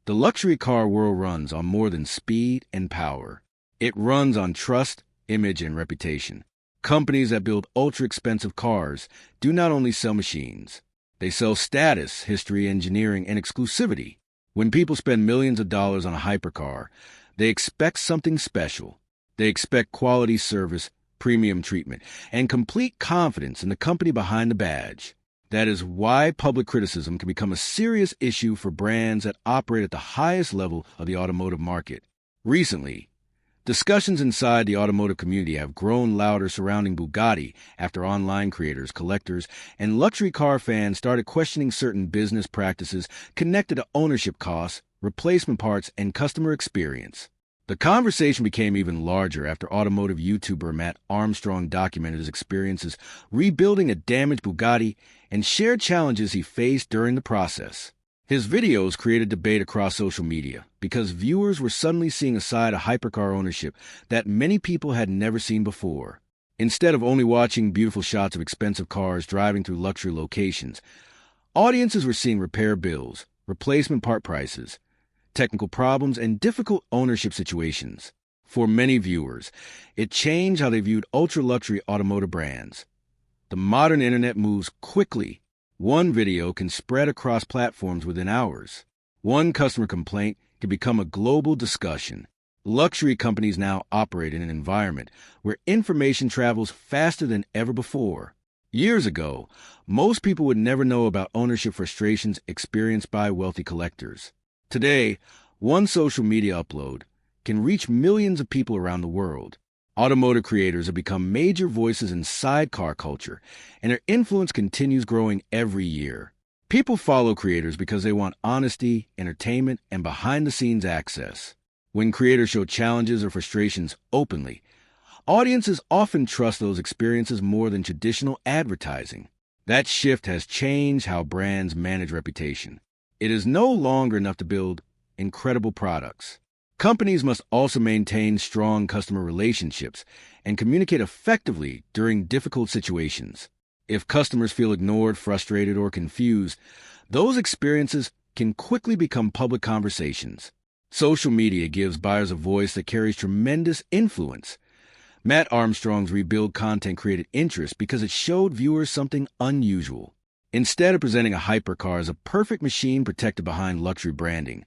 The luxury car world runs on more than speed and power. It runs on trust, image, and reputation. Companies that build ultra-expensive cars do not only sell machines. They sell status, history, engineering, and exclusivity. When people spend millions of dollars on a hypercar, they expect something special. They expect quality service, premium treatment, and complete confidence in the company behind the badge. That is why public criticism can become a serious issue for brands that operate at the highest level of the automotive market. Recently, discussions inside the automotive community have grown louder surrounding Bugatti after online creators, collectors, and luxury car fans started questioning certain business practices connected to ownership costs, replacement parts, and customer experience. The conversation became even larger after automotive YouTuber Mat Armstrong documented his experiences rebuilding a damaged Bugatti and shared challenges he faced during the process. His videos created debate across social media because viewers were suddenly seeing a side of hypercar ownership that many people had never seen before. Instead of only watching beautiful shots of expensive cars driving through luxury locations, audiences were seeing repair bills, replacement part prices, technical problems, and difficult ownership situations. For many viewers, it changed how they viewed ultra-luxury automotive brands. The modern internet moves quickly. One video can spread across platforms within hours. One customer complaint can become a global discussion. Luxury companies now operate in an environment where information travels faster than ever before. Years ago, most people would never know about ownership frustrations experienced by wealthy collectors. Today, one social media upload can reach millions of people around the world. Automotive creators have become major voices in sidecar culture, and their influence continues growing every year. People follow creators because they want honesty, entertainment, and behind-the-scenes access. When creators show challenges or frustrations openly, audiences often trust those experiences more than traditional advertising. That shift has changed how brands manage reputation. It is no longer enough to build incredible products. Companies must also maintain strong customer relationships and communicate effectively during difficult situations. If customers feel ignored, frustrated, or confused, those experiences can quickly become public conversations. Social media gives buyers a voice that carries tremendous influence. Mat Armstrong's rebuild content created interest because it showed viewers something unusual. Instead of presenting a hypercar as a perfect machine protected behind luxury branding,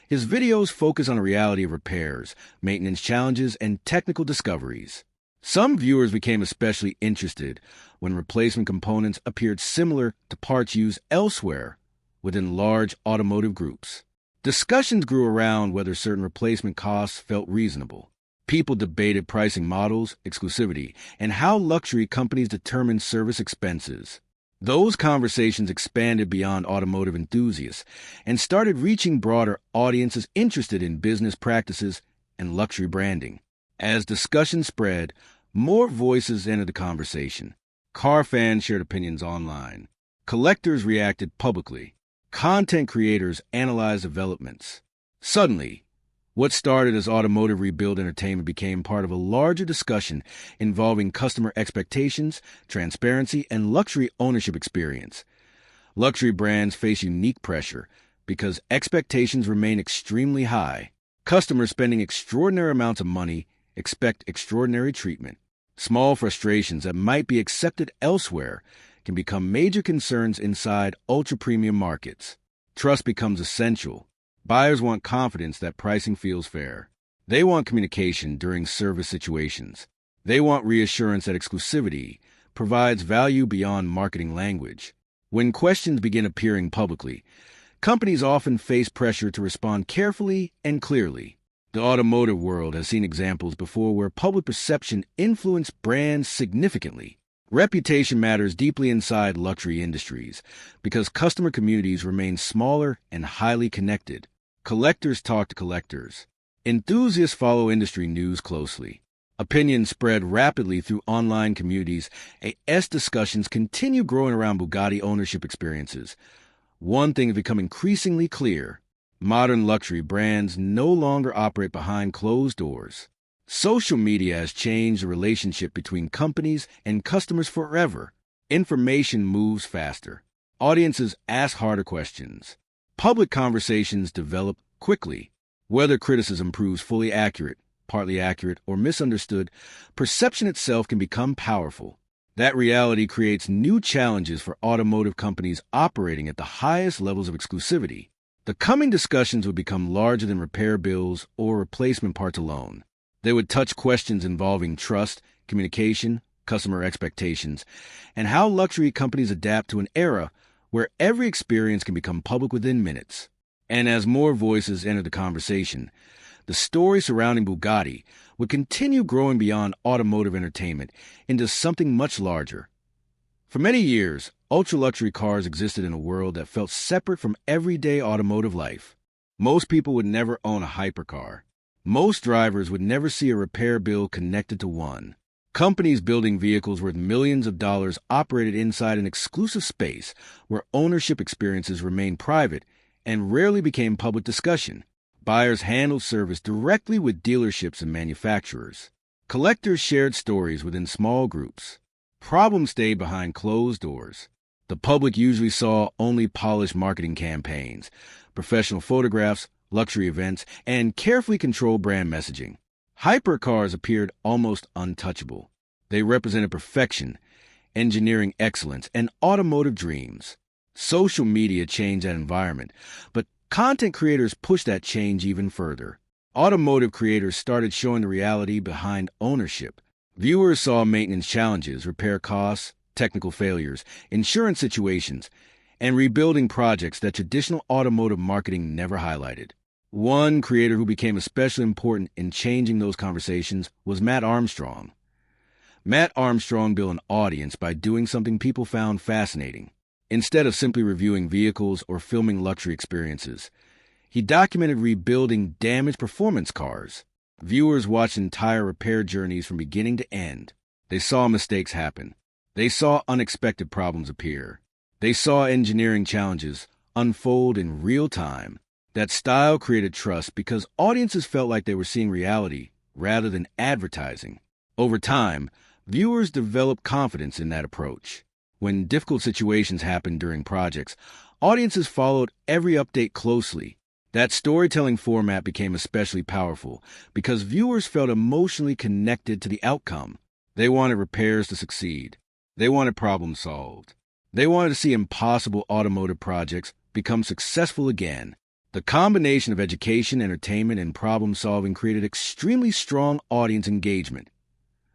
his videos focus on the reality of repairs, maintenance challenges, and technical discoveries. Some viewers became especially interested when replacement components appeared similar to parts used elsewhere within large automotive groups. Discussions grew around whether certain replacement costs felt reasonable. People debated pricing models, exclusivity, and how luxury companies determine service expenses. Those conversations expanded beyond automotive enthusiasts and started reaching broader audiences interested in business practices and luxury branding. As discussion spread, more voices entered the conversation. Car fans shared opinions online. Collectors reacted publicly. Content creators analyzed developments. Suddenly, what started as automotive rebuild entertainment became part of a larger discussion involving customer expectations, transparency, and luxury ownership experience. Luxury brands face unique pressure because expectations remain extremely high. Customers spending extraordinary amounts of money expect extraordinary treatment. Small frustrations that might be accepted elsewhere can become major concerns inside ultra-premium markets. Trust becomes essential. Buyers want confidence that pricing feels fair. They want communication during service situations. They want reassurance that exclusivity provides value beyond marketing language. When questions begin appearing publicly, companies often face pressure to respond carefully and clearly. The automotive world has seen examples before where public perception influenced brands significantly. Reputation matters deeply inside luxury industries because customer communities remain smaller and highly connected. Collectors talk to collectors. Enthusiasts follow industry news closely. Opinions spread rapidly through online communities, as discussions continue growing around Bugatti ownership experiences. One thing has become increasingly clear. Modern luxury brands no longer operate behind closed doors. Social media has changed the relationship between companies and customers forever. Information moves faster. Audiences ask harder questions. Public conversations develop quickly. Whether criticism proves fully accurate, partly accurate, or misunderstood, perception itself can become powerful. That reality creates new challenges for automotive companies operating at the highest levels of exclusivity. The coming discussions would become larger than repair bills or replacement parts alone. They would touch questions involving trust, communication, customer expectations, and how luxury companies adapt to an era where every experience can become public within minutes. And as more voices enter the conversation, the story surrounding Bugatti would continue growing beyond automotive entertainment into something much larger. For many years, ultra-luxury cars existed in a world that felt separate from everyday automotive life. Most people would never own a hypercar. Most drivers would never see a repair bill connected to one. Companies building vehicles worth millions of dollars operated inside an exclusive space where ownership experiences remained private and rarely became public discussion. Buyers handled service directly with dealerships and manufacturers. Collectors shared stories within small groups. Problems stayed behind closed doors. The public usually saw only polished marketing campaigns, professional photographs, luxury events, and carefully controlled brand messaging. Hypercars appeared almost untouchable. They represented perfection, engineering excellence, and automotive dreams. Social media changed that environment, but content creators pushed that change even further. Automotive creators started showing the reality behind ownership. Viewers saw maintenance challenges, repair costs, technical failures, insurance situations, and rebuilding projects that traditional automotive marketing never highlighted. One creator who became especially important in changing those conversations was Mat Armstrong. Mat Armstrong built an audience by doing something people found fascinating. Instead of simply reviewing vehicles or filming luxury experiences, he documented rebuilding damaged performance cars. Viewers watched entire repair journeys from beginning to end. They saw mistakes happen. They saw unexpected problems appear. They saw engineering challenges unfold in real time. That style created trust because audiences felt like they were seeing reality rather than advertising. Over time, viewers developed confidence in that approach. When difficult situations happened during projects, audiences followed every update closely. That storytelling format became especially powerful because viewers felt emotionally connected to the outcome. They wanted repairs to succeed. They wanted problems solved. They wanted to see impossible automotive projects become successful again. The combination of education, entertainment, and problem-solving created extremely strong audience engagement.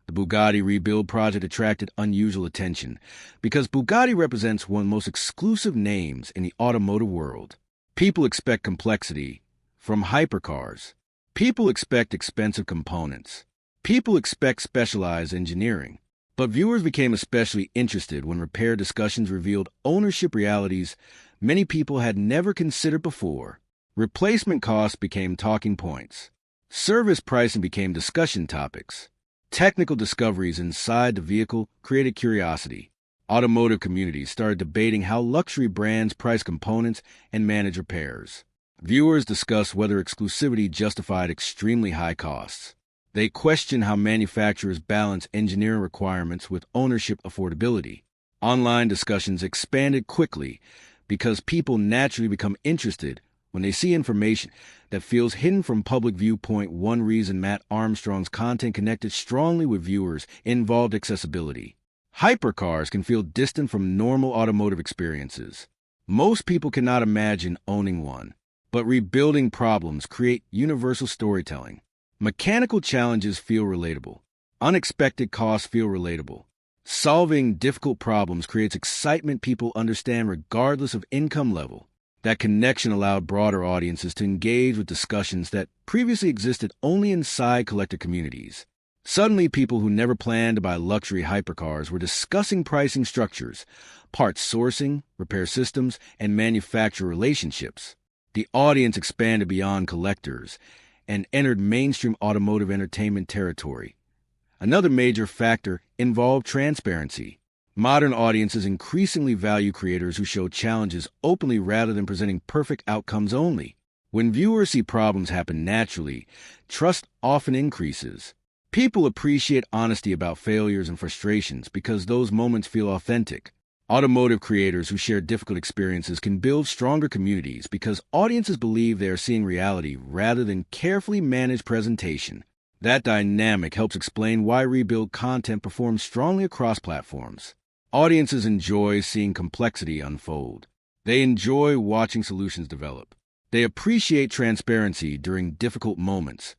The Bugatti rebuild project attracted unusual attention because Bugatti represents one of the most exclusive names in the automotive world. People expect complexity from hypercars. People expect expensive components. People expect specialized engineering. But viewers became especially interested when repair discussions revealed ownership realities many people had never considered before. Replacement costs became talking points. Service pricing became discussion topics. Technical discoveries inside the vehicle created curiosity. Automotive communities started debating how luxury brands price components and manage repairs. Viewers discussed whether exclusivity justified extremely high costs. They questioned how manufacturers balance engineering requirements with ownership affordability. Online discussions expanded quickly because people naturally become interested when they see information that feels hidden from public viewpoint. One reason Mat Armstrong's content connected strongly with viewers involved accessibility. Hypercars can feel distant from normal automotive experiences. Most people cannot imagine owning one, but rebuilding problems create universal storytelling. Mechanical challenges feel relatable. Unexpected costs feel relatable. Solving difficult problems creates excitement people understand regardless of income level. That connection allowed broader audiences to engage with discussions that previously existed only inside collector communities. Suddenly, people who never planned to buy luxury hypercars were discussing pricing structures, parts sourcing, repair systems, and manufacturer relationships. The audience expanded beyond collectors and entered mainstream automotive entertainment territory. Another major factor involved transparency. Modern audiences increasingly value creators who show challenges openly rather than presenting perfect outcomes only. When viewers see problems happen naturally, trust often increases. People appreciate honesty about failures and frustrations because those moments feel authentic. Automotive creators who share difficult experiences can build stronger communities because audiences believe they are seeing reality rather than carefully managed presentation. That dynamic helps explain why rebuild content performs strongly across platforms. Audiences enjoy seeing complexity unfold. They enjoy watching solutions develop. They appreciate transparency during difficult moments.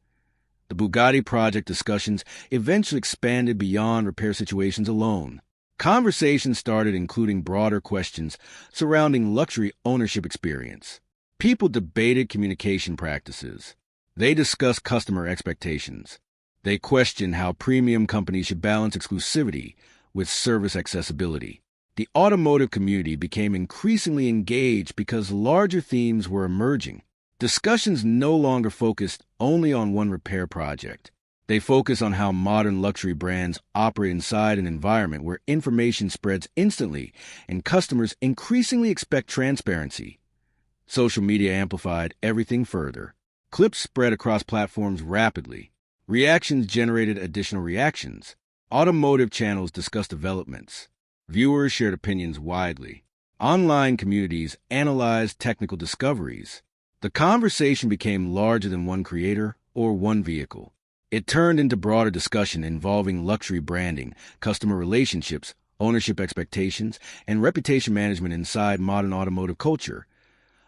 The Bugatti project discussions eventually expanded beyond repair situations alone. Conversations started including broader questions surrounding luxury ownership experience. People debated communication practices. They discussed customer expectations. They questioned how premium companies should balance exclusivity with service accessibility. The automotive community became increasingly engaged because larger themes were emerging. Discussions no longer focused only on one repair project. They focus on how modern luxury brands operate inside an environment where information spreads instantly and customers increasingly expect transparency. Social media amplified everything further. Clips spread across platforms rapidly. Reactions generated additional reactions. Automotive channels discussed developments. Viewers shared opinions widely. Online communities analyzed technical discoveries. The conversation became larger than one creator or one vehicle. It turned into broader discussion involving luxury branding, customer relationships, ownership expectations, and reputation management inside modern automotive culture.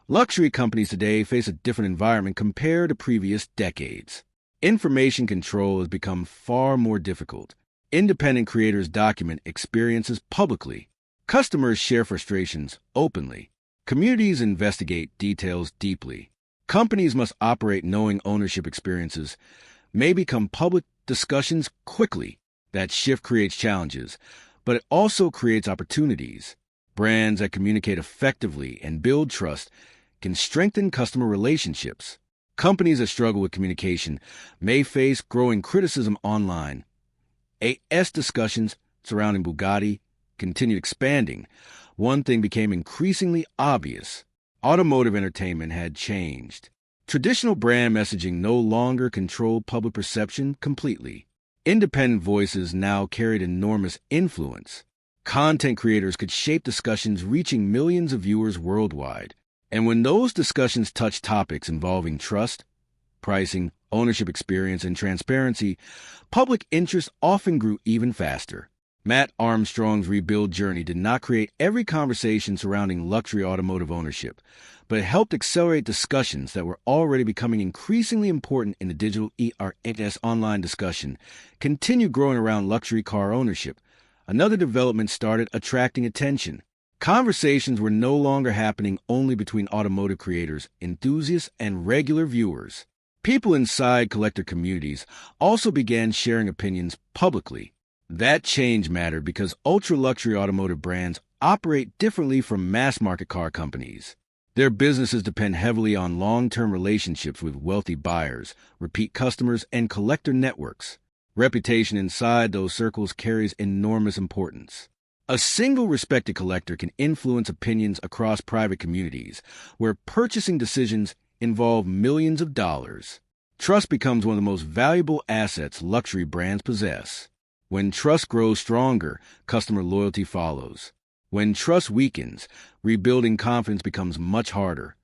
Luxury companies today face a different environment compared to previous decades. Information control has become far more difficult. Independent creators document experiences publicly. Customers share frustrations openly. Communities investigate details deeply. Companies must operate knowing ownership experiences may become public discussions quickly. That shift creates challenges, but it also creates opportunities. Brands that communicate effectively and build trust can strengthen customer relationships. Companies that struggle with communication may face growing criticism online. AS discussions surrounding Bugatti continued expanding. One thing became increasingly obvious. Automotive entertainment had changed. Traditional brand messaging no longer controlled public perception completely. Independent voices now carried enormous influence. Content creators could shape discussions reaching millions of viewers worldwide. And when those discussions touched topics involving trust, pricing, ownership experience, and transparency, public interest often grew even faster. Mat Armstrong's rebuild journey did not create every conversation surrounding luxury automotive ownership, but it helped accelerate discussions that were already becoming increasingly important in the digital ERS online discussion, continued growing around luxury car ownership. Another development started attracting attention. Conversations were no longer happening only between automotive creators, enthusiasts, and regular viewers. People inside collector communities also began sharing opinions publicly. That change mattered because ultra-luxury automotive brands operate differently from mass-market car companies. Their businesses depend heavily on long-term relationships with wealthy buyers, repeat customers, and collector networks. Reputation inside those circles carries enormous importance. A single respected collector can influence opinions across private communities, where purchasing decisions involve millions of dollars. Trust becomes one of the most valuable assets luxury brands possess. When trust grows stronger, customer loyalty follows. When trust weakens, rebuilding confidence becomes much harder.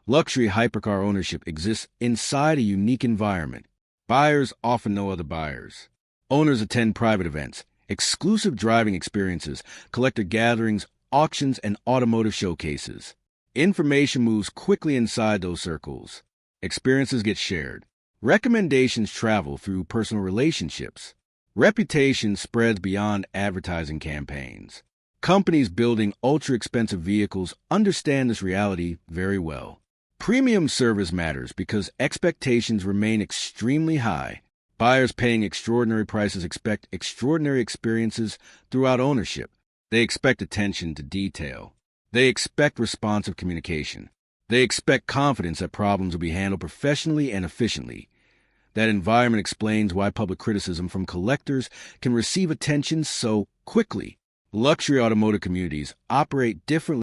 Luxury hypercar ownership exists inside a unique environment. Buyers often know other buyers. Owners attend private events, exclusive driving experiences, collector gatherings, auctions, and automotive showcases. Information moves quickly inside those circles. Experiences get shared. Recommendations travel through personal relationships. Reputation spreads beyond advertising campaigns. Companies building ultra-expensive vehicles understand this reality very well. Premium service matters because expectations remain extremely high. Buyers paying extraordinary prices expect extraordinary experiences throughout ownership. They expect attention to detail. They expect responsive communication. They expect confidence that problems will be handled professionally and efficiently. That environment explains why public criticism from collectors can receive attention so quickly. Luxury automotive communities operate differently